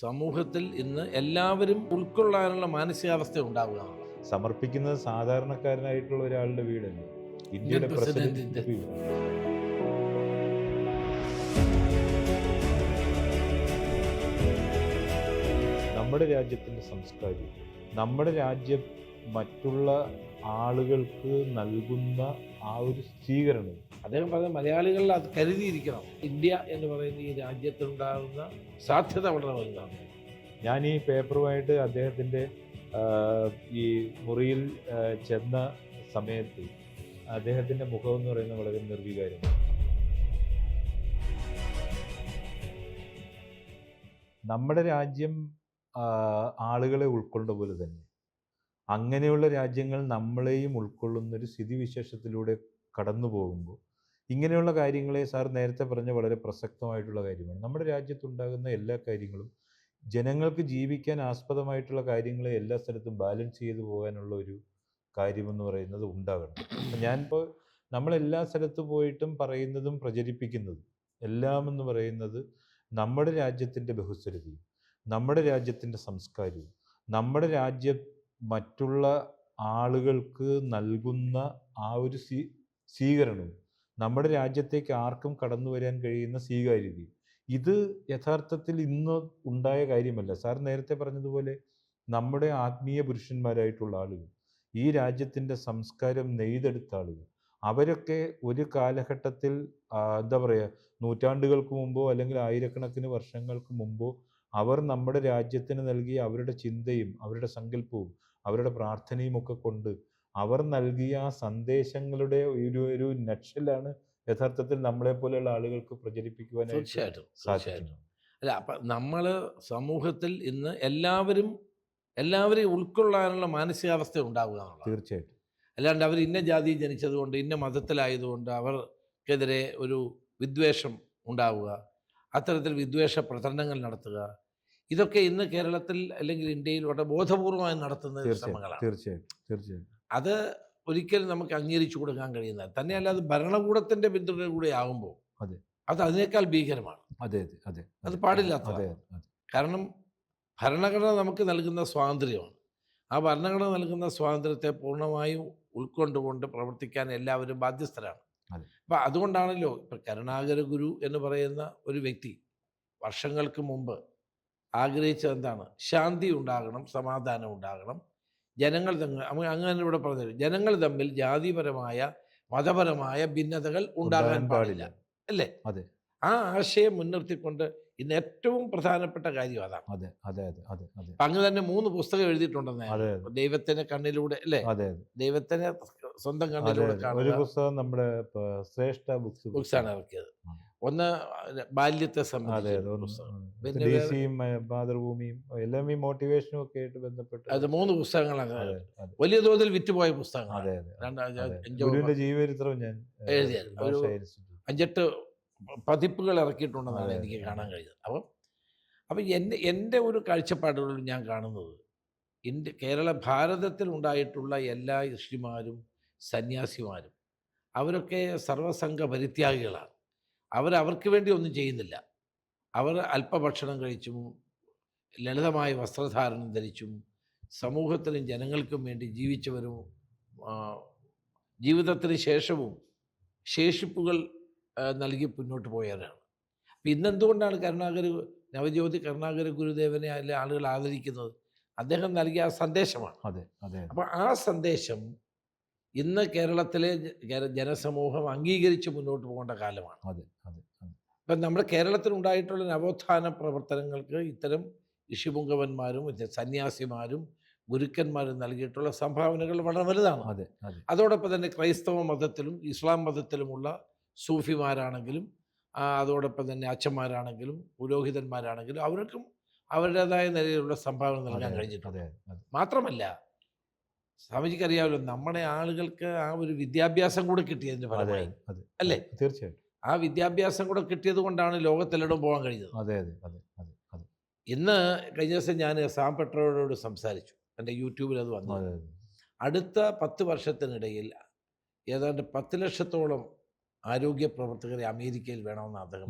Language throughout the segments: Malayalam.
സമൂഹത്തിൽ ഇന്ന് എല്ലാവരും ഉൾക്കൊള്ളാനുള്ള മാനസികാവസ്ഥ ഉണ്ടാവുക. സമർപ്പിക്കുന്നത് സാധാരണക്കാരനായിട്ടുള്ള ഒരാളുടെ വീടല്ല, ഇന്ത്യൻ ഇന്ത്യയുടെ പ്രസിഡന്റിന്റെ പ്രസിഡന്റിന്റെ വീട്. നമ്മുടെ രാജ്യത്തിൻ്റെ സംസ്കാരം, നമ്മുടെ രാജ്യം മറ്റുള്ള ആളുകൾക്ക് നൽകുന്ന ആ ഒരു സ്വീകരണം. അദ്ദേഹം പറഞ്ഞ മലയാളികൾ അത് കരുതിയിരിക്കണം. ഇന്ത്യ എന്ന് പറയുന്ന ഈ രാജ്യത്തുണ്ടാകുന്ന സാധ്യത വളരെ വലുതാണ്. ഞാൻ ഈ പേപ്പറുമായിട്ട് അദ്ദേഹത്തിൻ്റെ ഈ മുറിയിൽ ചെന്ന സമയത്ത് അദ്ദേഹത്തിൻ്റെ മുഖം എന്ന് പറയുന്നത് വളരെ നിർവികാരമാണ്. നമ്മുടെ രാജ്യം ആളുകളെ ഉൾക്കൊണ്ട പോലെ തന്നെ അങ്ങനെയുള്ള രാജ്യങ്ങൾ നമ്മളെയും ഉൾക്കൊള്ളുന്നൊരു സ്ഥിതിവിശേഷത്തിലൂടെ കടന്നു പോകുമ്പോൾ ഇങ്ങനെയുള്ള കാര്യങ്ങളെ സാർ നേരത്തെ പറഞ്ഞ വളരെ പ്രസക്തമായിട്ടുള്ള കാര്യമാണ്. നമ്മുടെ രാജ്യത്തുണ്ടാകുന്ന എല്ലാ കാര്യങ്ങളും ജനങ്ങൾക്ക് ജീവിക്കാൻ ആസ്പദമായിട്ടുള്ള കാര്യങ്ങളെ എല്ലാ സ്ഥലത്തും ബാലൻസ് ചെയ്തു പോകാനുള്ള ഒരു കാര്യമെന്ന് പറയുന്നത് ഉണ്ടാകണം. അപ്പം ഞാനിപ്പോൾ നമ്മളെല്ലാ സ്ഥലത്ത് പോയിട്ടും പറയുന്നതും പ്രചരിപ്പിക്കുന്നതും എല്ലാം എന്ന് പറയുന്നത് നമ്മുടെ രാജ്യത്തിൻ്റെ ബഹുസ്വരതയും നമ്മുടെ രാജ്യത്തിൻ്റെ സംസ്കാരവും നമ്മുടെ രാജ്യം മറ്റുള്ള ആളുകൾക്ക് നൽകുന്ന ആ ഒരു സ്വീകരണവും നമ്മുടെ രാജ്യത്തേക്ക് ആർക്കും കടന്നു വരാൻ കഴിയുന്ന സ്വീകാര്യതയും ഇത് യഥാർത്ഥത്തിൽ ഇന്ന് ഉണ്ടായ കാര്യമല്ല. സാർ നേരത്തെ പറഞ്ഞതുപോലെ നമ്മുടെ ആത്മീയ പുരുഷന്മാരായിട്ടുള്ള ആളുകൾ, ഈ രാജ്യത്തിൻ്റെ സംസ്കാരം നെയ്തെടുത്ത ആളുകൾ, അവരൊക്കെ ഒരു കാലഘട്ടത്തിൽ എന്താ പറയുക, നൂറ്റാണ്ടുകൾക്ക് മുമ്പോ അല്ലെങ്കിൽ ആയിരക്കണക്കിന് വർഷങ്ങൾക്ക് മുമ്പോ അവർ നമ്മുടെ രാജ്യത്തിന് നൽകിയ അവരുടെ ചിന്തയും അവരുടെ സങ്കല്പവും അവരുടെ പ്രാർത്ഥനയും ഒക്കെ കൊണ്ട് അവർ നൽകിയ ആ സന്ദേശങ്ങളുടെ ഒരു നക്ഷലാണ് യഥാർത്ഥത്തിൽ നമ്മളെ പോലെയുള്ള ആളുകൾക്ക് പ്രചരിപ്പിക്കുവാനായിട്ട് തീർച്ചയായിട്ടും. അല്ല, അപ്പം നമ്മൾ സമൂഹത്തിൽ ഇന്ന് എല്ലാവരെയും ഉൾക്കൊള്ളാനുള്ള മാനസികാവസ്ഥ ഉണ്ടാവുക എന്നുള്ളത്. തീർച്ചയായിട്ടും. അല്ലാണ്ട് അവർ ഇന്ന ജാതി ജനിച്ചതുകൊണ്ട് ഇന്ന മതത്തിലായതുകൊണ്ട് അവർക്കെതിരെ ഒരു വിദ്വേഷം ഉണ്ടാവുക, അത്തരത്തിൽ വിദ്വേഷ പ്രചരണങ്ങൾ നടത്തുക, ഇതൊക്കെ ഇന്ന് കേരളത്തിൽ അല്ലെങ്കിൽ ഇന്ത്യയിൽ വളരെ ബോധപൂർവമായി നടത്തുന്ന ശ്രമങ്ങളാണ്. തീർച്ചയായിട്ടും. അത് ഒരിക്കലും നമുക്ക് അംഗീകരിച്ചു കൊടുക്കാൻ കഴിയുന്നത് തന്നെയല്ല. അത് ഭരണകൂടത്തിന്റെ പിന്തുണ കൂടെ ആകുമ്പോൾ അത് അതിനേക്കാൾ ഭീകരമാണ്. അത് പാടില്ലാത്തത്. കാരണം ഭരണഘടന നമുക്ക് നൽകുന്ന സ്വാതന്ത്ര്യമാണ്. ആ ഭരണഘടന നൽകുന്ന സ്വാതന്ത്ര്യത്തെ പൂർണ്ണമായും ഉൾക്കൊണ്ടുകൊണ്ട് പ്രവർത്തിക്കാൻ എല്ലാവരും ബാധ്യസ്ഥരാണ്. അപ്പം അതുകൊണ്ടാണല്ലോ ഇപ്പം കരുണാകര ഗുരു എന്ന് പറയുന്ന ഒരു വ്യക്തി വർഷങ്ങൾക്ക് മുമ്പ് ആഗ്രഹിച്ചത് എന്താണ്? ശാന്തി ഉണ്ടാകണം, സമാധാനം ഉണ്ടാകണം, ജനങ്ങൾ തമ്മിൽ അങ്ങനെ ഇവിടെ പറഞ്ഞു, ജനങ്ങൾ തമ്മിൽ ജാതിപരമായ മതപരമായ ഭിന്നതകൾ ഉണ്ടാകാൻ പാടില്ല, അല്ലേ? ആ ആശയം മുൻനിർത്തിക്കൊണ്ട് ഇന്ന് ഏറ്റവും പ്രധാനപ്പെട്ട കാര്യം അതാണ്. അങ്ങ് തന്നെ 3 പുസ്തകം എഴുതിയിട്ടുണ്ടെന്ന്. ദൈവത്തിന്റെ കണ്ണിലൂടെ, അല്ലേ? ദൈവത്തിനെ സ്വന്തം കണ്ണിലൂടെ ഒരു പുസ്തകം നമ്മുടെ ശ്രേഷ്ഠ ബുക്സാണ് ഇറക്കിയത്. ഒന്ന് ബാല്യത്തെ സംബന്ധിച്ച മാതൃഭൂമിയും എല്ലാം ഈ മോട്ടിവേഷനും ഒക്കെ ആയിട്ട് ബന്ധപ്പെട്ട് അത് 3 പുസ്തകങ്ങളാണ് വലിയ തോതിൽ വിറ്റുപോയ പുസ്തകങ്ങൾ. ഗുരുവിന്റെ ജീവചരിത്രം ഞാൻ എഴുതിയായിരുന്നു. 5-8 പതിപ്പുകൾ ഇറക്കിയിട്ടുണ്ടെന്നാണ് എനിക്ക് കാണാൻ കഴിയുന്നത്. അപ്പം എൻ്റെ ഒരു കാഴ്ചപ്പാടുകളിൽ ഞാൻ കാണുന്നത് ഭാരതത്തിൽ ഉണ്ടായിട്ടുള്ള എല്ലാ ഋഷിമാരും സന്യാസിമാരും അവരൊക്കെ സർവസംഘ പരിത്യാഗികളാണ്. അവർക്ക് വേണ്ടി ഒന്നും ചെയ്യുന്നില്ല. അവർ അല്പഭക്ഷണം കഴിച്ചും ലളിതമായ വസ്ത്രധാരണം ധരിച്ചും സമൂഹത്തിനും ജനങ്ങൾക്കും വേണ്ടി ജീവിച്ചവരും ജീവിതത്തിന് ശേഷവും ശേഷിപ്പുകൾ നൽകി മുന്നോട്ട് പോയവരാണ്. അപ്പം ഇന്നെന്തുകൊണ്ടാണ് നവജ്യോതി കരുണാകര ഗുരുദേവനെ അതിലെ ആളുകൾ ആദരിക്കുന്നത്? അദ്ദേഹം നൽകിയ ആ സന്ദേശമാണ്. അപ്പം ആ സന്ദേശം ഇന്ന് കേരളത്തിലെ ജനസമൂഹം അംഗീകരിച്ച് മുന്നോട്ട് പോകേണ്ട കാലമാണ്. ഇപ്പം നമ്മുടെ കേരളത്തിലുണ്ടായിട്ടുള്ള നവോത്ഥാന പ്രവർത്തനങ്ങൾക്ക് ഇത്തരം ഋഷിപുങ്കവന്മാരും സന്യാസിമാരും ഗുരുക്കന്മാരും നൽകിയിട്ടുള്ള സംഭാവനകൾ വളരെ വലുതാണ്. അതോടൊപ്പം തന്നെ ക്രൈസ്തവ മതത്തിലും ഇസ്ലാം മതത്തിലുമുള്ള സൂഫിമാരാണെങ്കിലും അതോടൊപ്പം തന്നെ അച്ഛന്മാരാണെങ്കിലും പുരോഹിതന്മാരാണെങ്കിലും അവർക്കും അവരുടേതായ നിലയിലുള്ള സംഭാവന നൽകാൻ കഴിഞ്ഞിട്ടുണ്ട്. മാത്രമല്ല, സ്വാമിജിക്ക് അറിയാമല്ലോ, നമ്മുടെ ആളുകൾക്ക് ആ ഒരു വിദ്യാഭ്യാസം കൂടെ കിട്ടിയതിൻ്റെ ഫലമായി, അല്ലേ? തീർച്ചയായിട്ടും. ആ വിദ്യാഭ്യാസം കൂടെ കിട്ടിയത് കൊണ്ടാണ് ലോകത്തെല്ലാം പോകാൻ കഴിഞ്ഞത്. ഇന്ന് കഴിഞ്ഞ ദിവസം ഞാൻ സാം പെട്രോയോട് സംസാരിച്ചു. എൻ്റെ യൂട്യൂബിൽ അത് വന്നു. അടുത്ത 10 വർഷത്തിനിടയിൽ ഏതാണ്ട് 10 ലക്ഷത്തോളം ആരോഗ്യ പ്രവർത്തകരെ അമേരിക്കയിൽ വേണമെന്ന് അദ്ദേഹം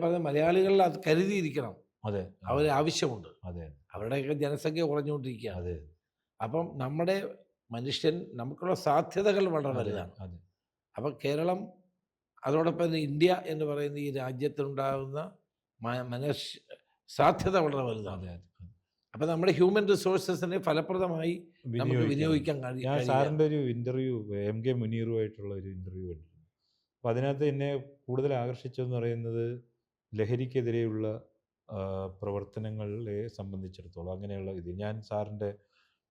പറഞ്ഞു. മലയാളികൾ അത് കരുതിയിരിക്കണം. അതെ. അവരെ ആവശ്യമുണ്ട്. അതെ. അവരുടെയൊക്കെ ജനസംഖ്യ കുറഞ്ഞുകൊണ്ടിരിക്കുകയാണ്. അതെ. അപ്പം നമ്മുടെ മനുഷ്യൻ നമുക്കുള്ള സാധ്യതകൾ വളരെ അതെ. വലുതാണ്. അതെ. അപ്പം കേരളം അതോടൊപ്പം തന്നെ ഇന്ത്യ എന്ന് പറയുന്ന ഈ രാജ്യത്തുണ്ടാകുന്ന മനഃശ് സാധ്യത വളരെ വലുതാണ്. അതെ. അതെ. അപ്പം നമ്മുടെ ഹ്യൂമൻ റിസോഴ്സസിനെ ഫലപ്രദമായി നമുക്ക് വിനിയോഗിക്കാൻ ഞാൻ കഴിയുക. സാറിൻ്റെ ഒരു ഇൻ്റർവ്യൂ MK മുനീറുമായിട്ടുള്ള ഒരു ഇൻ്റർവ്യൂ കണ്ടിരുന്നു. അപ്പോൾ അതിനകത്ത് എന്നെ കൂടുതൽ ആകർഷിച്ചതെന്ന് പറയുന്നത് ലഹരിക്കെതിരെയുള്ള പ്രവർത്തനങ്ങളെ സംബന്ധിച്ചിടത്തോളം അങ്ങനെയുള്ള ഇത് ഞാൻ സാറിൻ്റെ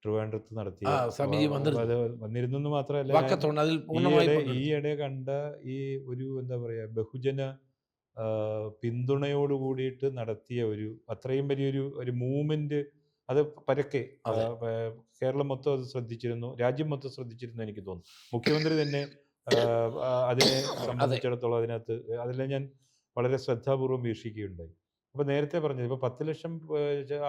ട്രിവാൻഡ്രത്ത് നടത്തിയ സമിതി വന്നിരുന്നു. വന്നിരുന്നു എന്ന് മാത്രമല്ല വാക്കത്തോൺ അതിൽ പൂർണ്ണമായി ഈയിടെ കണ്ട ഈ ഒരു എന്താ പറയുക ബഹുജന പിന്തുണയോട് കൂടിയിട്ട് നടത്തിയ ഒരു അത്രയും വലിയൊരു മൂവ്മെന്റ് അത് പരക്കെ കേരളം മൊത്തം അത് ശ്രദ്ധിച്ചിരുന്നു, രാജ്യം മൊത്തം ശ്രദ്ധിച്ചിരുന്നു എനിക്ക് തോന്നുന്നു. മുഖ്യമന്ത്രി തന്നെ അതിനെ സംബന്ധിച്ചിടത്തോളം അതിനകത്ത് അതെല്ലാം ഞാൻ വളരെ ശ്രദ്ധാപൂർവം വീക്ഷിക്കുകയുണ്ടായി. അപ്പോൾ നേരത്തെ പറഞ്ഞത് ഇപ്പോൾ 10 ലക്ഷം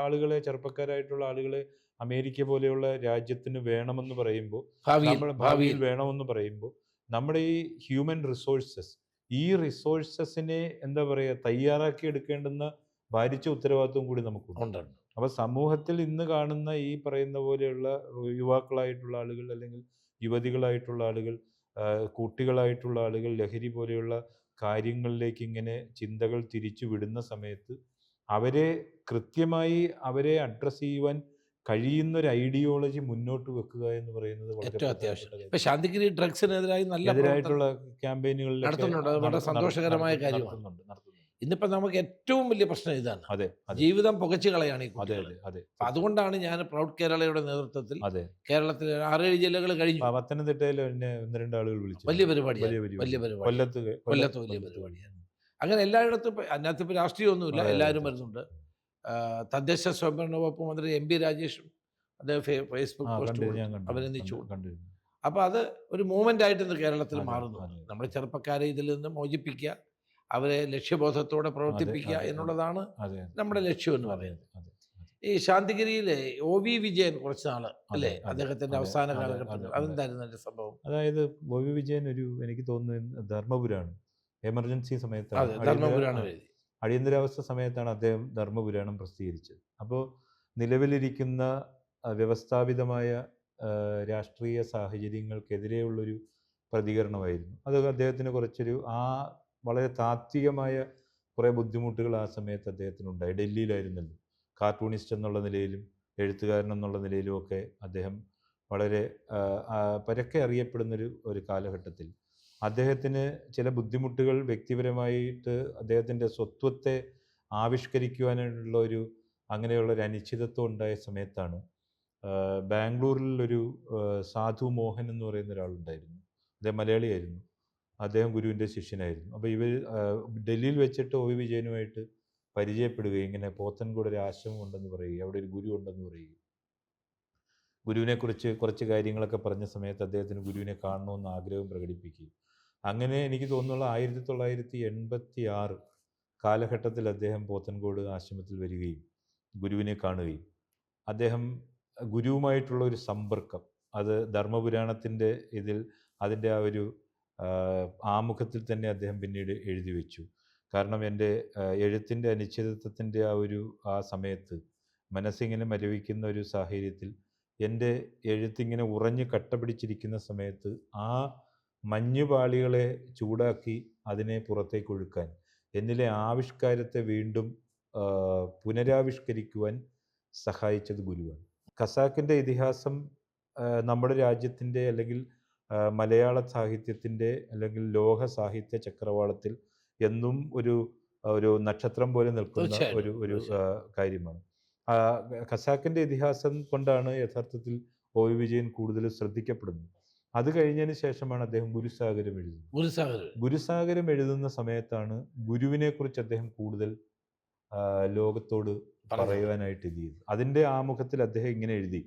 ആളുകളെ, ചെറുപ്പക്കാരായിട്ടുള്ള ആളുകളെ അമേരിക്ക പോലെയുള്ള രാജ്യത്തിന് വേണമെന്ന് പറയുമ്പോൾ, നമ്മൾ ഭാവിയിൽ വേണമെന്ന് പറയുമ്പോൾ നമ്മുടെ ഈ ഹ്യൂമൻ റിസോഴ്സസ്, ഈ റിസോഴ്സസിനെ എന്താ പറയുക തയ്യാറാക്കി എടുക്കേണ്ടുന്ന ഭാരിച്ച ഉത്തരവാദിത്വം കൂടി നമുക്കുണ്ട്. അപ്പോൾ സമൂഹത്തിൽ ഇന്ന് കാണുന്ന ഈ പറയുന്ന പോലെയുള്ള യുവാക്കളായിട്ടുള്ള ആളുകൾ അല്ലെങ്കിൽ യുവതികളായിട്ടുള്ള ആളുകൾ, കുട്ടികളായിട്ടുള്ള ആളുകൾ ലഹരി പോലെയുള്ള കാര്യങ്ങളിലേക്ക് ഇങ്ങനെ ചിന്തകൾ തിരിച്ചു വിടുന്ന സമയത്ത് അവരെ കൃത്യമായി അവരെ അഡ്രസ്സ് ചെയ്യുവാൻ കഴിയുന്ന ഒരു ഐഡിയോളജി മുന്നോട്ട് വെക്കുക എന്ന് പറയുന്നത് വളരെ അത്യാവശ്യം. ശാന്തിഗിരി ഡ്രഗ്സിനെതിരായി എതിരായിട്ടുള്ള ക്യാമ്പയിനുകളിൽ നടത്തുന്നുണ്ട്. സന്തോഷകരമായ കാര്യമാണ്. ഇന്നിപ്പോ നമുക്ക് ഏറ്റവും വലിയ പ്രശ്നം ഇതാണ്. അതെ, ജീവിതം പുകച്ചു കളയാണ്. അതെ. അതുകൊണ്ടാണ് ഞാൻ പ്രൗഡ് കേരളയുടെ നേതൃത്വത്തിൽ കേരളത്തിലെ 6-7 ജില്ലകൾ കഴിഞ്ഞു. പത്തനംതിട്ടയിൽ 1-2 ആളുകൾ വിളിച്ചു. വലിയ പരിപാടിയാണ്. കൊല്ലത്ത് വലിയ പരിപാടിയാണ്. അങ്ങനെ എല്ലായിടത്തും അതിനകത്ത് ഇപ്പൊ രാഷ്ട്രീയമൊന്നുമില്ല, എല്ലാവരും വരുന്നുണ്ട്. തദ്ദേശ സ്വയംഭരണ വകുപ്പ് മന്ത്രി MP രാജേഷും അദ്ദേഹം ഫേസ്ബുക്ക് പോസ്റ്റ് അഭിനന്ദിച്ചു. അപ്പൊ അത് ഒരു മൂവ്മെന്റ് ആയിട്ട് ഇന്ന് കേരളത്തിൽ മാറുന്നു. നമ്മുടെ ചെറുപ്പക്കാരെ ഇതിൽ നിന്ന് മോചിപ്പിക്കുക, അവരെ ലക്ഷ്യബോധത്തോടെ പ്രവർത്തിപ്പിക്കുക എന്നുള്ളതാണ് നമ്മുടെ ലക്ഷ്യം എന്ന് പറയുന്നത്. ഈ ശാന്തിഗിരിയിലെ OV വിജയൻ കുറച്ച് നാള് അല്ലേ, അദ്ദേഹത്തിന്റെ അവസാന കാലഘട്ടത്തിൽ അതെന്തായിരുന്നു അതിന്റെ സംഭവം? അതായത് OV വിജയൻ എനിക്ക് തോന്നുന്നു ധർമ്മപുരാണ് എമർജൻസി സമയത്താണ്, അടിയന്തരാവസ്ഥ സമയത്താണ് അദ്ദേഹം ധർമ്മപുരാണം പ്രസിദ്ധീകരിച്ചത്. അപ്പോൾ നിലവിലിരിക്കുന്ന വ്യവസ്ഥാപിതമായ രാഷ്ട്രീയ സാഹചര്യങ്ങൾക്കെതിരെയുള്ളൊരു പ്രതികരണമായിരുന്നു അത്. അദ്ദേഹത്തിന് കുറച്ചൊരു വളരെ താത്വികമായ കുറേ ബുദ്ധിമുട്ടുകൾ ആ സമയത്ത് അദ്ദേഹത്തിനുണ്ടായി. ഡൽഹിയിലായിരുന്നല്ലോ. കാർട്ടൂണിസ്റ്റ് എന്നുള്ള നിലയിലും എഴുത്തുകാരൻ എന്നുള്ള നിലയിലും ഒക്കെ അദ്ദേഹം വളരെ പരക്കെ അറിയപ്പെടുന്നൊരു കാലഘട്ടത്തിൽ അദ്ദേഹത്തിന് ചില ബുദ്ധിമുട്ടുകൾ വ്യക്തിപരമായിട്ട് അദ്ദേഹത്തിൻ്റെ സ്വത്വത്തെ ആവിഷ്കരിക്കുവാനുള്ള അങ്ങനെയുള്ളൊരു അനിശ്ചിതത്വം ഉണ്ടായ സമയത്താണ് ബാംഗ്ലൂരിലൊരു സാധു മോഹൻ എന്ന് പറയുന്ന ഒരാളുണ്ടായിരുന്നു. അദ്ദേഹം മലയാളിയായിരുന്നു. അദ്ദേഹം ഗുരുവിൻ്റെ ശിഷ്യനായിരുന്നു. അപ്പോൾ ഇവർ ഡൽഹിയിൽ വെച്ചിട്ട് OV വിജയനുമായിട്ട് പരിചയപ്പെടുകയും ഇങ്ങനെ പോത്തൻകോട് ഒരു ആശ്രമം ഉണ്ടെന്ന് പറയുകയും അവിടെ ഒരു ഗുരു ഉണ്ടെന്ന് പറയുകയും ഗുരുവിനെക്കുറിച്ച് കുറച്ച് കാര്യങ്ങളൊക്കെ പറഞ്ഞ സമയത്ത് അദ്ദേഹത്തിന് ഗുരുവിനെ കാണണമെന്ന് ആഗ്രഹം പ്രകടിപ്പിക്കുകയും അങ്ങനെ എനിക്ക് തോന്നുന്നുള്ള 1986 കാലഘട്ടത്തിൽ അദ്ദേഹം പോത്തൻകോട് ആശ്രമത്തിൽ വരികയും ഗുരുവിനെ കാണുകയും അദ്ദേഹം ഗുരുവുമായിട്ടുള്ള ഒരു സമ്പർക്കം അത് ധർമ്മപുരാണത്തിൻ്റെ അതിൻ്റെ ആ ഒരു ആമുഖത്തിൽ തന്നെ അദ്ദേഹം പിന്നീട് എഴുതി വെച്ചു. കാരണം എൻ്റെ എഴുത്തിൻ്റെ അനിശ്ചിതത്വത്തിൻ്റെ ആ സമയത്ത് മനസ്സിങ്ങനെ മരവിക്കുന്ന ഒരു സാഹചര്യത്തിൽ എൻ്റെ എഴുത്തിങ്ങനെ ഉറഞ്ഞ് കട്ട പിടിച്ചിരിക്കുന്ന സമയത്ത് ആ മഞ്ഞുപാളികളെ ചൂടാക്കി അതിനെ പുറത്തേക്ക് ഒഴുക്കാൻ എന്നിലെ ആവിഷ്കാരത്തെ വീണ്ടും പുനരാവിഷ്കരിക്കുവാൻ സഹായിച്ചത് ഗുരുവാണ്. ഖസാക്കിൻ്റെ ഇതിഹാസം നമ്മുടെ രാജ്യത്തിൻ്റെ അല്ലെങ്കിൽ മലയാള സാഹിത്യത്തിൻ്റെ അല്ലെങ്കിൽ ലോക സാഹിത്യ ചക്രവാളത്തിൽ എന്നും ഒരു നക്ഷത്രം പോലെ നിൽക്കുന്ന ഒരു കാര്യമാണ്. ഖസാക്കിൻ്റെ ഇതിഹാസം കൊണ്ടാണ് യഥാർത്ഥത്തിൽ OV വിജയൻ കൂടുതൽ ശ്രദ്ധിക്കപ്പെടുന്നത്. അത് കഴിഞ്ഞതിന് ശേഷമാണ് അദ്ദേഹം ഗുരുസാഗരം എഴുതുന്നത്. ഗുരുസാഗരം എഴുതുന്ന സമയത്താണ് ഗുരുവിനെ കുറിച്ച് അദ്ദേഹം കൂടുതൽ ലോകത്തോട് പറയുവാനായിട്ട് എഴുതിയത്. അതിൻ്റെ ആമുഖത്തിൽ അദ്ദേഹം ഇങ്ങനെ എഴുതി: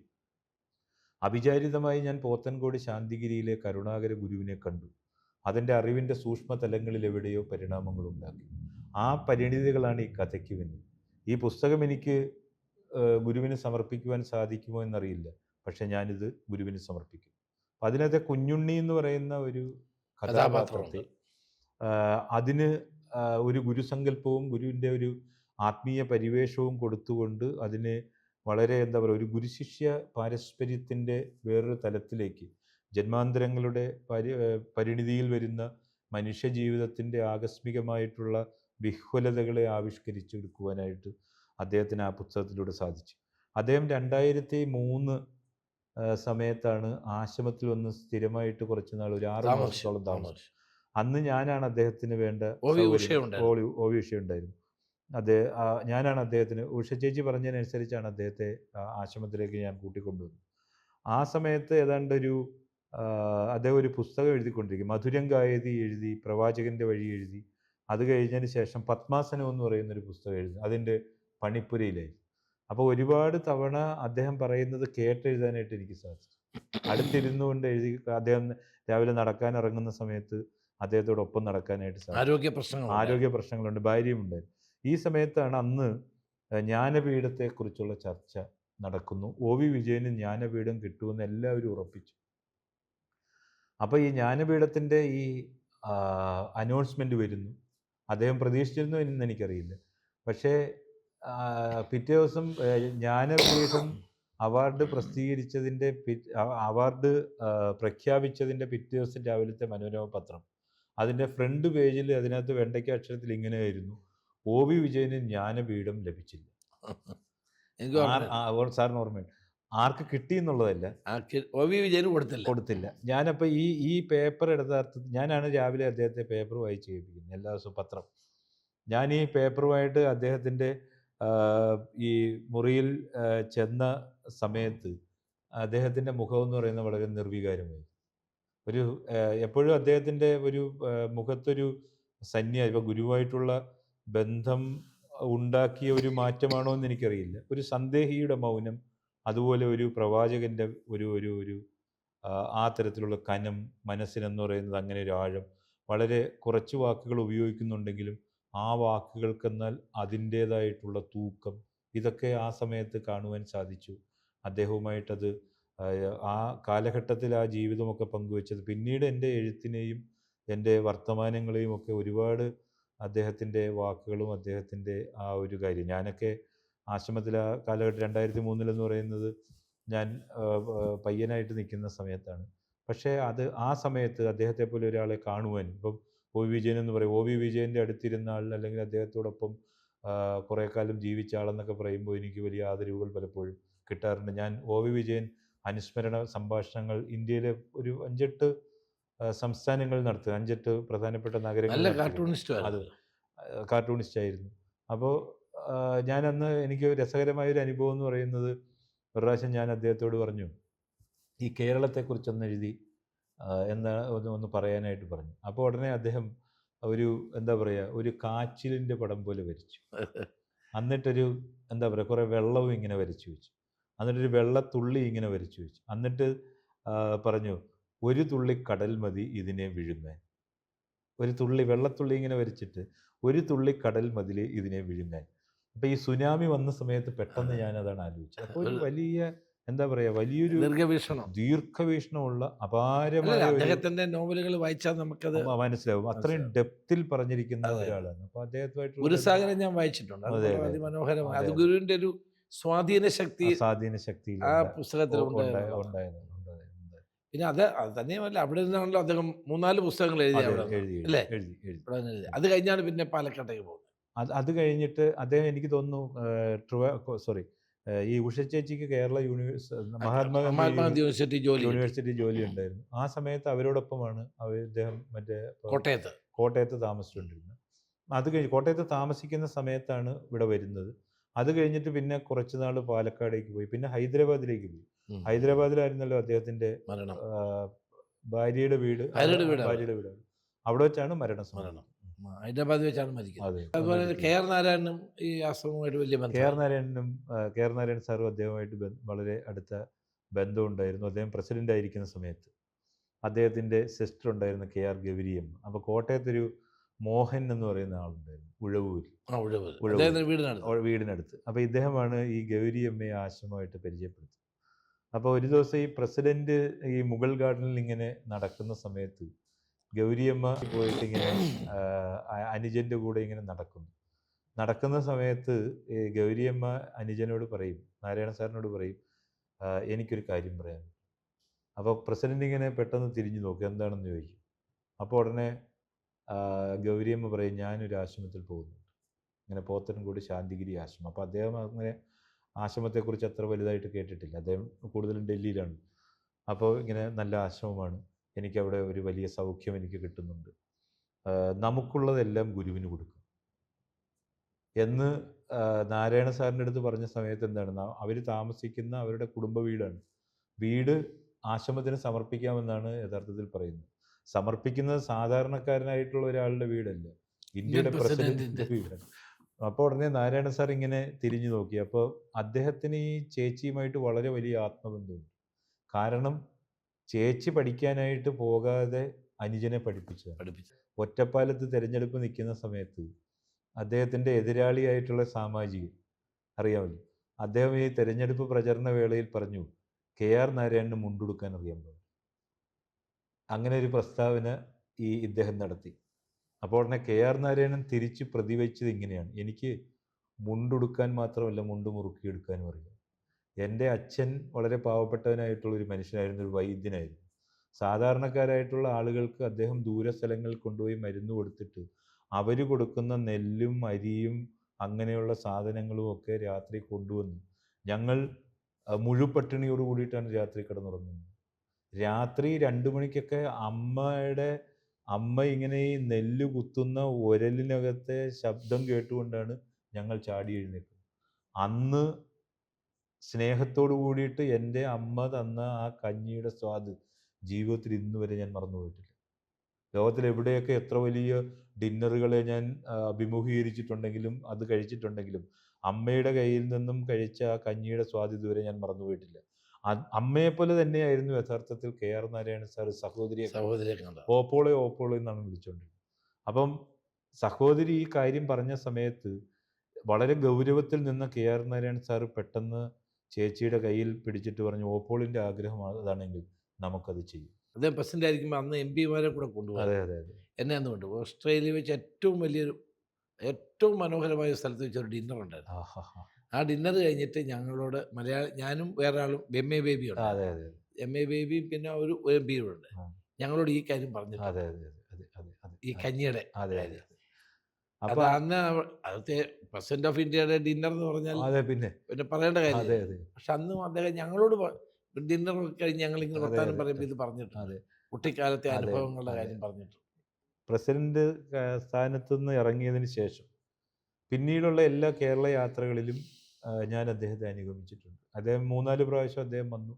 അവിചാരിതമായി ഞാൻ പോത്തൻകോട് ശാന്തിഗിരിയിലെ കരുണാകര ഗുരുവിനെ കണ്ടു. അതിൻ്റെ അറിവിൻ്റെ സൂക്ഷ്മ തലങ്ങളിൽ എവിടെയോ പരിണാമങ്ങൾ ഉണ്ടാക്കി. ആ പരിണിതികളാണ് ഈ കഥയ്ക്ക് പിന്നിൽ. ഈ പുസ്തകം എനിക്ക് ഗുരുവിന് സമർപ്പിക്കുവാൻ സാധിക്കുമോ എന്നറിയില്ല, പക്ഷെ ഞാനിത് ഗുരുവിന് സമർപ്പിക്കും. അതിനകത്തെ കുഞ്ഞുണ്ണി എന്ന് പറയുന്ന ഒരു കഥാപാത്രത്തെ അതിന് ഒരു ഗുരുസങ്കല്പവും ഗുരുവിൻ്റെ ആത്മീയ പരിവേഷവും കൊടുത്തുകൊണ്ട് അതിനെ വളരെ എന്താ പറയുക, ഒരു ഗുരുശിഷ്യ പാരസ്പര്യത്തിൻ്റെ വേറൊരു തലത്തിലേക്ക്, ജന്മാന്തരങ്ങളുടെ പരിണിതിയിൽ വരുന്ന മനുഷ്യജീവിതത്തിൻ്റെ ആകസ്മികമായിട്ടുള്ള വിഹ്വലതകളെ ആവിഷ്കരിച്ചെടുക്കുവാനായിട്ട് അദ്ദേഹത്തിന് ആ പുസ്തകത്തിലൂടെ സാധിച്ചു. അദ്ദേഹം 2003 സമയത്താണ് ആശ്രമത്തിൽ വന്ന് സ്ഥിരമായിട്ട് കുറച്ച് നാൾ, ഒരു 6 മാസത്തോളം താമസിച്ചു. അന്ന് ഞാനാണ് അദ്ദേഹത്തിന് വേണ്ട ഒ വി ഉഷ ഉണ്ടായിരുന്നു. ഞാനാണ് അദ്ദേഹത്തിന്, ഉഷ ചേച്ചി പറഞ്ഞതിനനുസരിച്ചാണ് അദ്ദേഹത്തെ ആശ്രമത്തിലേക്ക് ഞാൻ കൂട്ടിക്കൊണ്ടുവന്നത്. ആ സമയത്ത് ഏതാണ്ടൊരു അദ്ദേഹം ഒരു പുസ്തകം എഴുതിക്കൊണ്ടിരിക്കും, മധുരം ഗായതി എഴുതി, പ്രവാചകൻ്റെ വഴി എഴുതി. അത് കഴിഞ്ഞതിന് ശേഷം പത്മാസനം എന്ന് പറയുന്നൊരു പുസ്തകം എഴുതി, അതിൻ്റെ പണിപ്പുരയിലായിരുന്നു. അപ്പോൾ ഒരുപാട് തവണ അദ്ദേഹം പറയുന്നത് കേട്ടെഴുതാനായിട്ട് എനിക്ക് സാധിച്ചു. അടുത്തിരുന്നു കൊണ്ട് എഴുതി. അദ്ദേഹം രാവിലെ നടക്കാൻ ഇറങ്ങുന്ന സമയത്ത് അദ്ദേഹത്തോടൊപ്പം നടക്കാനായിട്ട് സാധിച്ചു. ആരോഗ്യ പ്രശ്നങ്ങളുണ്ട്, ഭാര്യയുമുണ്ടായിരുന്നു. ഈ സമയത്താണ് അന്ന് ജ്ഞാനപീഠത്തെക്കുറിച്ചുള്ള ചർച്ച നടക്കുന്നു. ഒ വി വിജയന് ജ്ഞാനപീഠം കിട്ടുമെന്ന് എല്ലാവരും ഉറപ്പിച്ചു. അപ്പോൾ ഈ ജ്ഞാനപീഠത്തിൻ്റെ ഈ അനൗൺസ്മെൻ്റ് വരുന്നു. അദ്ദേഹം പ്രതീക്ഷിച്ചിരുന്നു എന്ന് എനിക്കറിയില്ല. പക്ഷേ പിറ്റേ ദിവസം ജ്ഞാനപീഠം അവാർഡ് പ്രസിദ്ധീകരിച്ചതിൻ്റെ അവാർഡ് പ്രഖ്യാപിച്ചതിൻ്റെ പിറ്റേ ദിവസം രാവിലത്തെ മനോരമ പത്രം, അതിൻ്റെ ഫ്രണ്ട് പേജിൽ അതിനകത്ത് വെണ്ടയ്ക്ക അക്ഷരത്തിൽ ഇങ്ങനെയായിരുന്നു: ഒ വി വിജയന് ജ്ഞാനപീഠം ലഭിച്ചില്ല. സാറിന് ഓർമ്മയുണ്ട്? ആർക്ക് കിട്ടി എന്നുള്ളതല്ല, ഒ വി വിജയന് കൊടുത്തില്ല. ഞാനപ്പോൾ ഈ പേപ്പർ എടുത്ത, ഞാനാണ് രാവിലെ അദ്ദേഹത്തെ പേപ്പർ വായിച്ച് കേൾപ്പിക്കുന്നത് എല്ലാ ദിവസവും പത്രം. ഞാൻ ഈ പേപ്പറുമായിട്ട് അദ്ദേഹത്തിൻ്റെ ഈ മുറിയിൽ ചെന്ന സമയത്ത് അദ്ദേഹത്തിൻ്റെ മുഖം എന്ന് പറയുന്നത് വളരെ നിർവികാരമായി. ഒരു എപ്പോഴും അദ്ദേഹത്തിൻ്റെ ഒരു മുഖത്തൊരു ഇപ്പോൾ ഗുരുവായിട്ടുള്ള ബന്ധം ഉണ്ടാക്കിയ ഒരു മാറ്റമാണോ എന്ന് എനിക്കറിയില്ല. ഒരു സന്ദേഹിയുടെ മൗനം, അതുപോലെ ഒരു പ്രവാചകൻ്റെ ഒരു ആ തരത്തിലുള്ള കനം, മനസ്സിനെന്ന് പറയുന്നത് അങ്ങനെ ഒരു ആഴം. വളരെ കുറച്ച് വാക്കുകൾ ഉപയോഗിക്കുന്നുണ്ടെങ്കിലും ആ വാക്കുകൾക്കെന്നാൽ അതിൻ്റേതായിട്ടുള്ള തൂക്കം, ഇതൊക്കെ ആ സമയത്ത് കാണുവാൻ സാധിച്ചു. അദ്ദേഹവുമായിട്ടത് ആ കാലഘട്ടത്തിൽ ആ ജീവിതമൊക്കെ പങ്കുവെച്ചത് പിന്നീട് എൻ്റെ എഴുത്തിനെയും എൻ്റെ വർത്തമാനങ്ങളെയും ഒക്കെ ഒരുപാട് അദ്ദേഹത്തിൻ്റെ വാക്കുകളും അദ്ദേഹത്തിൻ്റെ ആ ഒരു കാര്യം. ഞാനൊക്കെ ആശ്രമത്തിൽ ആ കാലഘട്ടം 2003 പറയുന്നത് ഞാൻ പയ്യനായിട്ട് നിൽക്കുന്ന സമയത്താണ്. പക്ഷേ ആ സമയത്ത് അദ്ദേഹത്തെ പോലെ ഒരാളെ കാണുവാൻ, ഇപ്പം ഒ വി വിജയൻ എന്ന് പറയും, ഒ വി വിജയൻ്റെ അടുത്തിരുന്ന ആൾ അല്ലെങ്കിൽ അദ്ദേഹത്തോടൊപ്പം കുറേ കാലം ജീവിച്ച ആളെന്നൊക്കെ പറയുമ്പോൾ എനിക്ക് വലിയ ആദരവുകൾ പലപ്പോഴും കിട്ടാറുണ്ട്. ഞാൻ ഒ വി വിജയൻ അനുസ്മരണ സംഭാഷണങ്ങൾ ഇന്ത്യയിലെ ഒരു 5-8 സംസ്ഥാനങ്ങളിൽ നടത്തുക, 5-8 പ്രധാനപ്പെട്ട നഗരങ്ങളിൽ. അത് കാർട്ടൂണിസ്റ്റായിരുന്നു. അപ്പോൾ ഞാനന്ന് എനിക്ക് രസകരമായൊരു അനുഭവം എന്ന് പറയുന്നത്, ഒരു പ്രാവശ്യം ഞാൻ അദ്ദേഹത്തോട് പറഞ്ഞു, ഈ കേരളത്തെക്കുറിച്ചൊന്ന് എഴുതി ഒന്ന് പറയാനായിട്ട് പറഞ്ഞു. അപ്പോൾ ഉടനെ അദ്ദേഹം ഒരു എന്താ പറയുക, ഒരു കാച്ചിലിൻ്റെ പടം പോലെ വരച്ചു. എന്നിട്ടൊരു എന്താ പറയുക, കുറേ വെള്ളവും ഇങ്ങനെ വരച്ചു വെച്ചു. എന്നിട്ടൊരു വെള്ളത്തുള്ളി ഇങ്ങനെ വരച്ചു വെച്ചു. എന്നിട്ട് പറഞ്ഞു, ഒരു തുള്ളി കടൽ മതി ഇതിനെ വിഴുങ്ങാൻ. ഒരു തുള്ളി വെള്ളത്തുള്ളി ഇങ്ങനെ വരച്ചിട്ട് ഒരു തുള്ളി കടൽ മതിൽ ഇതിനെ വിഴുങ്ങാൻ. അപ്പോൾ ഈ സുനാമി വന്ന സമയത്ത് പെട്ടെന്ന് ഞാനതാണ് ആലോചിച്ചത്. അപ്പോൾ ഒരു വലിയ എന്താ പറയുക, വലിയൊരു ദീർഘവീക്ഷണമുള്ള അപാരമായ അദ്ദേഹത്തിന്റെ നോവലുകൾ വായിച്ചാൽ നമുക്കത് മനസ്സിലാവും. അത്രയും ഡെപ്തിൽ പറഞ്ഞിരിക്കുന്ന ഒരാളാണ്. അപ്പോൾ അദ്ദേഹത്തുമായിട്ട് ഗുരുസാഗരം ഞാൻ വായിച്ചിട്ടുണ്ട്. അതിമനോഹരമായ, അത് ഗുരുവിന്റെ ഒരു സ്വാധീന ശക്തി ആ പുസ്തകത്തിൽ ഉണ്ടായിരുന്നു. പിന്നെ അത് തന്നെയുമല്ല, അവിടെ നിന്നാണല്ലോ അദ്ദേഹം 3-4 പുസ്തകങ്ങൾ എഴുതി അല്ലേ? അത് കഴിഞ്ഞാണ് പിന്നെ പാലക്കാട്ടേക്ക് പോകുന്നത്. അത് കഴിഞ്ഞിട്ട് അദ്ദേഹം, എനിക്ക് തോന്നുന്നു ഈ ഉഷ ചേച്ചിക്ക് കേരള മഹാത്മാഗാന്ധി യൂണിവേഴ്സിറ്റി ജോലി ഉണ്ടായിരുന്നു. ആ സമയത്ത് അവരോടൊപ്പമാണ് അദ്ദേഹം മറ്റേ കോട്ടയത്ത് താമസിച്ചുകൊണ്ടിരുന്നത്. അത് കഴിഞ്ഞ് കോട്ടയത്ത് താമസിക്കുന്ന സമയത്താണ് ഇവിടെ വരുന്നത്. അത് കഴിഞ്ഞിട്ട് പിന്നെ കുറച്ച് നാൾ പാലക്കാടേക്ക് പോയി, പിന്നെ ഹൈദരാബാദിലേക്ക് പോയി. ഹൈദരാബാദിലായിരുന്നല്ലോ അദ്ദേഹത്തിൻ്റെ ഭാര്യയുടെ വീട്. അവിടെ വെച്ചാണ് മരണം. ഹൈദരാബാദ് വെച്ചാണ് മരിക്കുന്നത്. അതുപോലെ കെ ആർ നാരായണനും ഈ ആശ്രമവുമായിട്ട് വലിയ ബന്ധം. കെ ആർ നാരായണൻ സാറും അദ്ദേഹമായിട്ട് വളരെ അടുത്ത ബന്ധമുണ്ടായിരുന്നു. അദ്ദേഹം പ്രസിഡന്റ് ആയിരിക്കുന്ന സമയത്ത് അദ്ദേഹത്തിൻ്റെ സിസ്റ്റർ ഉണ്ടായിരുന്നു, കെ ആർ ഗൗരിയമ്മ. അപ്പോൾ കോട്ടയത്തൊരു മോഹൻ എന്ന് പറയുന്ന ആളുണ്ടായിരുന്നു, ഉഴവൂർ വീടിനടുത്ത്. അപ്പോൾ ഇദ്ദേഹമാണ് ഈ ഗൗരിയമ്മയെ ആശ്രമമായിട്ട് പരിചയപ്പെടുത്തുന്നത്. അപ്പോൾ ഒരു ദിവസം ഈ പ്രസിഡന്റ് ഈ മുഗൾ ഗാർഡനിൽ ഇങ്ങനെ നടക്കുന്ന സമയത്ത് ഗൗരിയമ്മ പോയിട്ട് ഇങ്ങനെ അനുജൻ്റെ കൂടെ ഇങ്ങനെ നടക്കുന്നു. നടക്കുന്ന സമയത്ത് ഈ ഗൗരിയമ്മ അനുജനോട് പറയും, നാരായണ സാറിനോട് പറയും, എനിക്കൊരു കാര്യം പറയാൻ. അപ്പോൾ പ്രസിഡന്റ് ഇങ്ങനെ പെട്ടെന്ന് തിരിഞ്ഞു നോക്കും, എന്താണെന്ന് ചോദിക്കും. അപ്പോൾ ഉടനെ ഗൗരിയമ്മ പറയും, ഞാനൊരു ആശ്രമത്തിൽ പോകുന്നുണ്ട്, ഇങ്ങനെ പോത്തൻകോട് ശാന്തിഗിരി ആശ്രമം. അപ്പോൾ അദ്ദേഹം അങ്ങനെ ആശ്രമത്തെക്കുറിച്ച് അത്ര വലുതായിട്ട് കേട്ടിട്ടില്ല, അദ്ദേഹം കൂടുതലും ഡൽഹിയിലാണ്. അപ്പോൾ ഇങ്ങനെ നല്ല ആശ്രമമാണ്, എനിക്കവിടെ ഒരു വലിയ സൗഖ്യം എനിക്ക് കിട്ടുന്നുണ്ട്, നമുക്കുള്ളതെല്ലാം ഗുരുവിന് കൊടുക്കും എന്ന് നാരായണ സാറിൻ്റെ അടുത്ത് പറഞ്ഞ സമയത്ത് എന്താണ്, അവർ താമസിക്കുന്ന അവരുടെ കുടുംബ വീടാണ്, വീട് ആശ്രമത്തിന് സമർപ്പിക്കാമെന്നാണ് യഥാർത്ഥത്തിൽ പറയുന്നത്. സമർപ്പിക്കുന്നത് സാധാരണക്കാരനായിട്ടുള്ള ഒരാളുടെ വീടല്ല, ഇന്ത്യയുടെ പ്രസിഡന്റിന്റെ വീടാണ്. അപ്പോൾ ഉടനെ നാരായണ സാർ ഇങ്ങനെ തിരിഞ്ഞു നോക്കി. അപ്പോൾ അദ്ദേഹത്തിന് ഈ ചേച്ചിയുമായിട്ട് വളരെ വലിയ ആത്മബന്ധമുണ്ട്. കാരണം ചേച്ചി പഠിക്കാനായിട്ട് പോകാതെ അനുജനെ പഠിപ്പിച്ചു. ഒറ്റപ്പാലത്ത് തിരഞ്ഞെടുപ്പ് നിൽക്കുന്ന സമയത്ത് അദ്ദേഹത്തിൻ്റെ എതിരാളിയായിട്ടുള്ള സാമാജികൻ അറിയാമല്ലോ, അദ്ദേഹം ഈ തെരഞ്ഞെടുപ്പ് പ്രചരണ വേളയിൽ പറഞ്ഞു, KR നാരായണന് മുണ്ടുടുക്കാൻ അറിയാൻ പറഞ്ഞു. അങ്ങനെ ഒരു പ്രസ്താവന ഇദ്ദേഹം നടത്തി. അപ്പോൾ ഉടനെ KR നാരായണൻ തിരിച്ച് പ്രതിവച്ചത് ഇങ്ങനെയാണ്, എനിക്ക് മുണ്ടുടുക്കാൻ മാത്രമല്ല മുണ്ട് മുറുക്കിയെടുക്കാനും അറിയാം. എൻ്റെ അച്ഛൻ വളരെ പാവപ്പെട്ടവനായിട്ടുള്ള ഒരു മനുഷ്യനായിരുന്നു, ഒരു വൈദ്യനായിരുന്നു. സാധാരണക്കാരായിട്ടുള്ള ആളുകൾക്ക് അദ്ദേഹം ദൂര സ്ഥലങ്ങളിൽ കൊണ്ടുപോയി മരുന്ന് കൊടുത്തിട്ട് അവർ കൊടുക്കുന്ന നെല്ലും അരിയും അങ്ങനെയുള്ള സാധനങ്ങളും ഒക്കെ രാത്രി കൊണ്ടുവന്ന് ഞങ്ങൾ മുഴുപട്ടിണിയോട് കൂടിയിട്ടാണ് രാത്രി കിടന്നുറങ്ങുന്നത്. രാത്രി 2 മണിക്കൊക്കെ അമ്മ ഇങ്ങനെ ഈ നെല്ല് കുത്തുന്ന ഉരലിനകത്തെ ശബ്ദം കേട്ടുകൊണ്ടാണ് ഞങ്ങൾ ചാടി എഴുന്നേക്കുന്നത്. അന്ന് സ്നേഹത്തോടു കൂടിയിട്ട് എൻ്റെ അമ്മ തന്ന ആ കഞ്ഞിയുടെ സ്വാദ് ജീവിതത്തിൽ ഇന്ന് വരെ ഞാൻ മറന്നുപോയിട്ടില്ല. ലോകത്തിൽ എവിടെയൊക്കെ എത്ര വലിയ ഡിന്നറുകളെ ഞാൻ അഭിമുഖീകരിച്ചിട്ടുണ്ടെങ്കിലും അത് കഴിച്ചിട്ടുണ്ടെങ്കിലും അമ്മയുടെ കയ്യിൽ നിന്നും കഴിച്ച ആ കഞ്ഞിയുടെ സ്വാദ് ഇതുവരെ ഞാൻ മറന്നുപോയിട്ടില്ല. അമ്മയെപ്പോലെ തന്നെയായിരുന്നു യഥാർത്ഥത്തിൽ KR നാരായണൻ സാർ സഹോദരിയെ ഓപ്പോളെ എന്നാണ് വിളിച്ചുകൊണ്ടിരുന്നത്. അപ്പം സഹോദരി ഈ കാര്യം പറഞ്ഞ സമയത്ത് വളരെ ഗൗരവത്തിൽ നിന്ന KR നാരായണൻ സാർ പെട്ടെന്ന് ചേച്ചിയുടെ കയ്യിൽ പിടിച്ചിട്ട് പറഞ്ഞു, ഓപ്പോളിൻ്റെ ആഗ്രഹം അതാണെങ്കിൽ നമുക്കത് ചെയ്യും. അദ്ദേഹം പ്രസിഡന്റ് ആയിരിക്കുമ്പോൾ അന്ന് MP-മാരെ കൂടെ കൊണ്ടുപോകും. അതെ അതെ അതെ. എന്നെ അന്ന് കൊണ്ടുപോകും. ഓസ്ട്രേലിയ വെച്ച് ഏറ്റവും മനോഹരമായ സ്ഥലത്ത് വെച്ചൊരു ഡിന്നർ ഉണ്ടായിരുന്നു. ആ ഡിന്നർ കഴിഞ്ഞിട്ട് ഞങ്ങളോട് ഞാനും വേറെ ആളും MA ബേബി ഉണ്ട്. അതെ അതെ. MA ബേബിയും പിന്നെ ഒരു MP ഉണ്ട്. ഞങ്ങളോട് ഈ കാര്യം പറഞ്ഞിട്ടുണ്ട്, ഈ കഞ്ഞിയുടെ കാര്യം. അപ്പൊ അന്ന് അവിടുത്തെ പ്രസിഡന്റ് ഓഫ് ഇന്ത്യയുടെ ഡിന്നർ എന്ന് പറഞ്ഞാൽ പിന്നെ പറയേണ്ട കാര്യം. പക്ഷെ അന്നും അദ്ദേഹം ഞങ്ങളോട് ഡിന്നർ കഴിഞ്ഞ് ഞങ്ങളിങ്ങനെ വർത്താനം പറയുമ്പോൾ ഇത് പറഞ്ഞിട്ടുണ്ട്, കുട്ടിക്കാലത്തെ അനുഭവങ്ങളുടെ കാര്യം പറഞ്ഞിട്ടുണ്ട്. പ്രസിഡന്റ് സ്ഥാനത്തു നിന്ന് ഇറങ്ങിയതിന് ശേഷം പിന്നീടുള്ള എല്ലാ കേരള യാത്രകളിലും ഞാൻ അദ്ദേഹത്തെ അനുഗമിച്ചിട്ടുണ്ട്. അദ്ദേഹം 3-4 പ്രാവശ്യം അദ്ദേഹം വന്നു.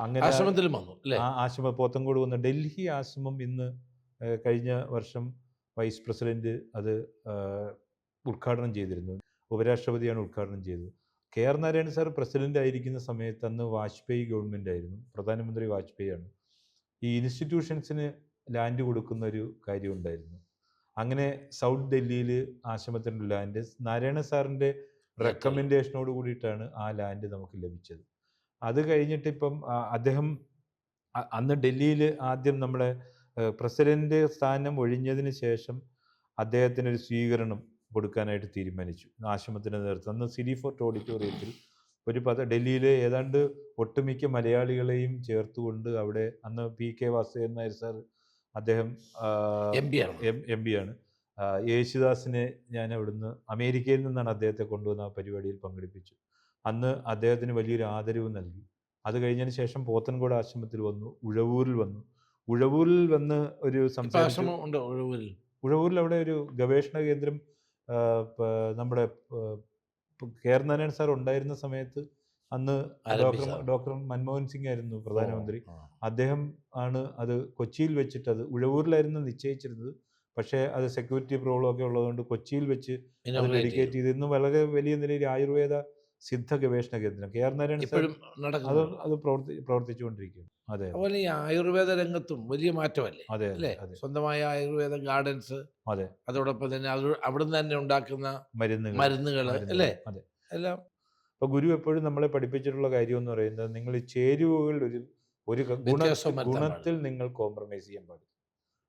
അങ്ങനെ ആശ്രമത്തിലും വന്നു അല്ലേ? ആശ്രമം പോത്തൻകോട് വന്നു. ഡൽഹി ആശ്രമം ഇന്ന് കഴിഞ്ഞ വർഷം വൈസ് പ്രസിഡന്റ് അത് ഉദ്ഘാടനം ചെയ്തിരുന്നു. ഉപരാഷ്ട്രപതിയാണ് ഉദ്ഘാടനം ചെയ്തത്. KR നാരായണൻ സാർ പ്രസിഡന്റ് ആയിരിക്കുന്ന സമയത്ത് അന്ന് വാജ്പേയി ഗവൺമെൻറ് ആയിരുന്നു, പ്രധാനമന്ത്രി വാജ്പേയിയാണ്. ഈ ഇൻസ്റ്റിറ്റ്യൂഷൻസിന് ലാൻഡ് കൊടുക്കുന്ന ഒരു കാര്യം ഉണ്ടായിരുന്നു. അങ്ങനെ സൗത്ത് ഡൽഹിയിൽ ആശ്രമത്തിൻ്റെ ലാൻഡ് നാരായണ സാറിൻ്റെ റെക്കമെൻഡേഷനോട് കൂടിയിട്ടാണ് ആ ലാൻഡ് നമുക്ക് ലഭിച്ചത്. അത് കഴിഞ്ഞിട്ട് ഇപ്പം അദ്ദേഹം അന്ന് ഡൽഹിയിൽ ആദ്യം നമ്മുടെ പ്രസിഡന്റ് സ്ഥാനം ഒഴിഞ്ഞതിന് ശേഷം അദ്ദേഹത്തിനൊരു സ്വീകരണം കൊടുക്കാനായിട്ട് തീരുമാനിച്ചു ആശ്രമത്തിൻ്റെ നേതൃത്വം. അന്ന് സിറ്റി ഫോർട്ട് ഓഡിറ്റോറിയത്തിൽ ഡൽഹിയിലെ ഏതാണ്ട് ഒട്ടുമിക്ക മലയാളികളെയും ചേർത്തുകൊണ്ട് അവിടെ അന്ന് PK വാസുദേവൻ നായർ സാർ അദ്ദേഹം MP ആണ്. യേശുദാസിനെ ഞാൻ അവിടുന്ന് അമേരിക്കയിൽ നിന്നാണ് അദ്ദേഹത്തെ കൊണ്ടുവന്ന് ആ പരിപാടിയിൽ പങ്കെടുപ്പിച്ചു. അന്ന് അദ്ദേഹത്തിന് വലിയൊരു ആദരവ് നൽകി. അത് കഴിഞ്ഞതിന് ശേഷം പോത്തൻകോട് ആശ്രമത്തിൽ വന്നു, ഉഴവൂരിൽ വന്ന് ഒരു സംസാരം. ഉഴവൂരിൽ അവിടെ ഒരു ഗവേഷണ കേന്ദ്രം നമ്മുടെ KR നാരായണൻ സാർ ഉണ്ടായിരുന്ന സമയത്ത് അന്ന് ഡോക്ടർ മൻമോഹൻ സിംഗ് ആയിരുന്നു പ്രധാനമന്ത്രി. അദ്ദേഹം ആണ് അത് കൊച്ചിയിൽ വെച്ചിട്ട്, അത് ഉഴവൂരിലായിരുന്നു നിശ്ചയിച്ചിരുന്നത്, പക്ഷേ അത് സെക്യൂരിറ്റി പ്രോബ്ലം ഒക്കെ ഉള്ളതുകൊണ്ട് കൊച്ചിയിൽ വെച്ച് അത് ഡെഡിക്കേറ്റ് ചെയ്ത് ഇന്ന് വളരെ വലിയ നിലയിൽ ആയുർവേദ സിദ്ധ ഗവേഷണ കേന്ദ്രം KR നാരായണൻ സാർ അത് പ്രവർത്തിച്ചുകൊണ്ടിരിക്കുകയാണ്. അതെ, അതുപോലെ ഈ ആയുർവേദ രംഗത്തും വലിയ മാറ്റമല്ലേ? അതെ അല്ലേ? സ്വന്തമായ ആയുർവേദ ഗാർഡൻസ്, അതെ, അതോടൊപ്പം തന്നെ അവിടുന്ന് തന്നെ ഉണ്ടാക്കുന്ന മരുന്നുകൾ അല്ലേ? അതെ, എല്ലാം. അപ്പോൾ ഗുരു എപ്പോഴും നമ്മളെ പഠിപ്പിച്ചിട്ടുള്ള കാര്യം എന്ന് പറയുന്നത്, നിങ്ങൾ ചേരുവകൾ ഒരു ഗുണത്തിൽ നിങ്ങൾ കോംപ്രമൈസ് ചെയ്യാൻ പാടില്ല.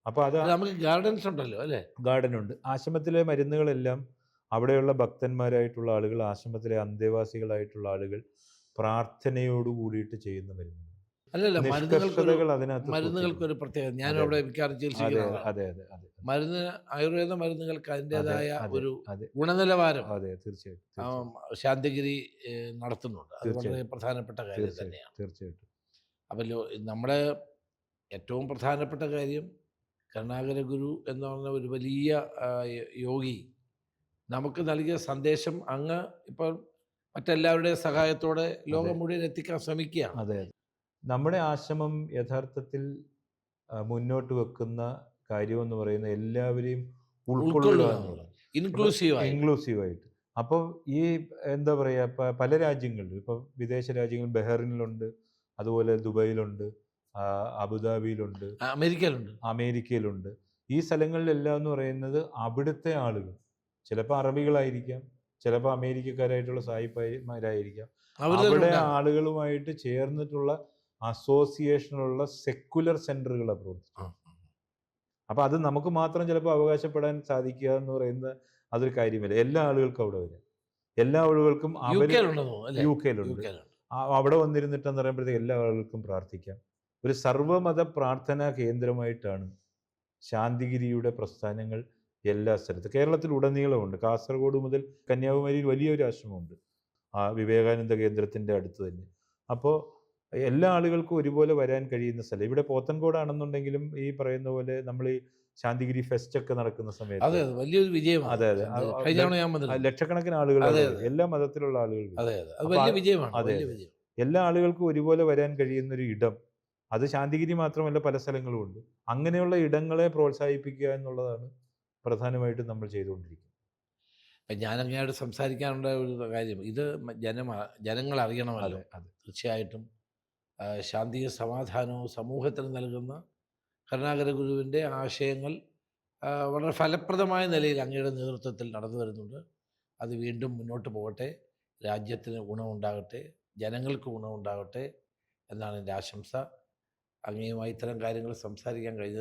അപ്പോൾ അത് നമുക്ക് ഗാർഡൻസ് ഉണ്ടല്ലോ അല്ലേ? ഗാർഡൻ ഉണ്ട്. ആശ്രമത്തിലെ മരുന്നുകളെല്ലാം അവിടെയുള്ള ഭക്തന്മാരായിട്ടുള്ള ആളുകൾ, ആശ്രമത്തിലെ അന്തേവാസികളായിട്ടുള്ള ആളുകൾ പ്രാർത്ഥനയോട് കൂടിയിട്ട് ചെയ്യുന്ന മരുന്നുകൾ. അല്ലല്ല, നിഷ്കർഷതകൾ അതിനകത്ത് മരുന്നുകൾക്കൊരു പ്രത്യേകത. ഞാനും അതെ, അവിടെ മിക്കവാറും അതെ, ചികിത്സിക്കുന്ന അതെ, ആളാണ്. അതെ, അതെ, അതെ, മരുന്ന് ആയുർവേദ മരുന്നുകൾക്ക് അതെ, അതിൻ്റെതായ അതെ, ഒരു അതെ, ഗുണനിലവാരം അതെ, തീർച്ചയായിട്ടും, തീർച്ചയായിട്ടും, ശാന്തിഗിരി നടത്തുന്നുണ്ട്. അത് വളരെ തീർച്ചയായിട്ടും, പ്രധാനപ്പെട്ട കാര്യം തീർച്ചയായിട്ടും, തന്നെയാണ്. തീർച്ചയായിട്ടും. അപ്പം നമ്മുടെ ഏറ്റവും പ്രധാനപ്പെട്ട കാര്യം, കരുണാകര ഗുരു എന്ന് പറഞ്ഞ ഒരു വലിയ യോഗി നമുക്ക് നൽകിയ സന്ദേശം അങ്ങ് ഇപ്പം മറ്റെല്ലാവരുടെയും സഹായത്തോടെ ലോകം മുഴുവൻ എത്തിക്കാൻ ശ്രമിക്കുകയാണ്. അതെ, അതെ. നമ്മുടെ ആശ്രമം യഥാർത്ഥത്തിൽ മുന്നോട്ട് വെക്കുന്ന കാര്യമെന്ന് പറയുന്നത് എല്ലാവരെയും ഉൾക്കൊള്ളുക എന്നുള്ളതാണ്. ഇൻക്ലൂസീവായി. ഇൻക്ലൂസീവായിട്ട്. അപ്പോൾ ഈ എന്താ പറയുക, പല രാജ്യങ്ങളിലും ഇപ്പോൾ വിദേശ രാജ്യങ്ങൾ, ബഹ്റിനിലുണ്ട്, അതുപോലെ ദുബൈയിലുണ്ട്, അബുദാബിയിലുണ്ട്, അമേരിക്കയിലുണ്ട്. അമേരിക്കയിലുണ്ട്. ഈ സ്ഥലങ്ങളിലെല്ലാം എന്ന് പറയുന്നത് അവിടുത്തെ ആളുകൾ, ചിലപ്പോൾ അറബികളായിരിക്കാം, ചിലപ്പോൾ അമേരിക്കക്കാരായിട്ടുള്ള സായിപ്പന്മാരായിരിക്കാം, അവിടെ ആളുകളുമായിട്ട് ചേർന്നിട്ടുള്ള അസോസിയേഷനുള്ള സെക്കുലർ സെന്ററുകളാണ് പ്രവർത്തിക്കുന്നത്. അപ്പോൾ അത് നമുക്ക് മാത്രം ചിലപ്പോൾ അവകാശപ്പെടാൻ സാധിക്കുക എന്ന് പറയുന്നത് അതൊരു കാര്യമില്ല. എല്ലാ ആളുകൾക്കും അവിടെ വരാം. എല്ലാ ആളുകൾക്കും യു കെയിലുണ്ട്. അവിടെ വന്നിരുന്നിട്ടെന്ന് പറയുമ്പോഴത്തേക്ക് എല്ലാ ആളുകൾക്കും പ്രാർത്ഥിക്കാം. ഒരു സർവ്വമത പ്രാർത്ഥനാ കേന്ദ്രമായിട്ടാണ് ശാന്തിഗിരിയുടെ പ്രസ്ഥാനങ്ങൾ എല്ലാ സ്ഥലത്തും. കേരളത്തിൽ ഉടനീളമുണ്ട്. കാസർഗോഡ് മുതൽ കന്യാകുമാരിയിൽ വലിയൊരു ആശ്രമമുണ്ട്, വിവേകാനന്ദ കേന്ദ്രത്തിൻ്റെ അടുത്ത് തന്നെ. അപ്പോൾ എല്ലാ ആളുകൾക്കും ഒരുപോലെ വരാൻ കഴിയുന്ന സ്ഥലം. ഇവിടെ പോത്തൻകോടാണെന്നുണ്ടെങ്കിലും ഈ പറയുന്ന പോലെ നമ്മൾ ഈ ശാന്തിഗിരി ഫെസ്റ്റ് ഒക്കെ നടക്കുന്ന സമയത്ത് വലിയൊരു വിജയമാണ്. അതെ, അതെ, ലക്ഷക്കണക്കിന് ആളുകൾ, എല്ലാ മതത്തിലുള്ള ആളുകൾ. അതെ, എല്ലാ ആളുകൾക്കും ഒരുപോലെ വരാൻ കഴിയുന്ന ഒരു ഇടം, അത് ശാന്തിഗിരി മാത്രമല്ല പല സ്ഥലങ്ങളും ഉണ്ട്. അങ്ങനെയുള്ള ഇടങ്ങളെ പ്രോത്സാഹിപ്പിക്കുക എന്നുള്ളതാണ് പ്രധാനമായിട്ടും നമ്മൾ ചെയ്തുകൊണ്ടിരിക്കുന്നത്. ഞാൻ അങ്ങോട്ട് സംസാരിക്കാനുള്ള ഒരു കാര്യം, ഇത് ജനങ്ങൾ അറിയണമല്ലോ. തീർച്ചയായിട്ടും ശാന്തിയും സമാധാനവും സമൂഹത്തിന് നൽകുന്ന കരുണാകര ഗുരുവിൻ്റെ ആശയങ്ങൾ വളരെ ഫലപ്രദമായ നിലയിൽ അങ്ങയുടെ നേതൃത്വത്തിൽ നടന്നു വരുന്നുണ്ട്. അത് വീണ്ടും മുന്നോട്ട് പോകട്ടെ, രാജ്യത്തിന് ഗുണമുണ്ടാകട്ടെ, ജനങ്ങൾക്ക് ഗുണമുണ്ടാകട്ടെ എന്നാണ് എൻ്റെ ആശംസ. അങ്ങയുമായി ഇത്തരം കാര്യങ്ങൾ സംസാരിക്കാൻ കഴിഞ്ഞത്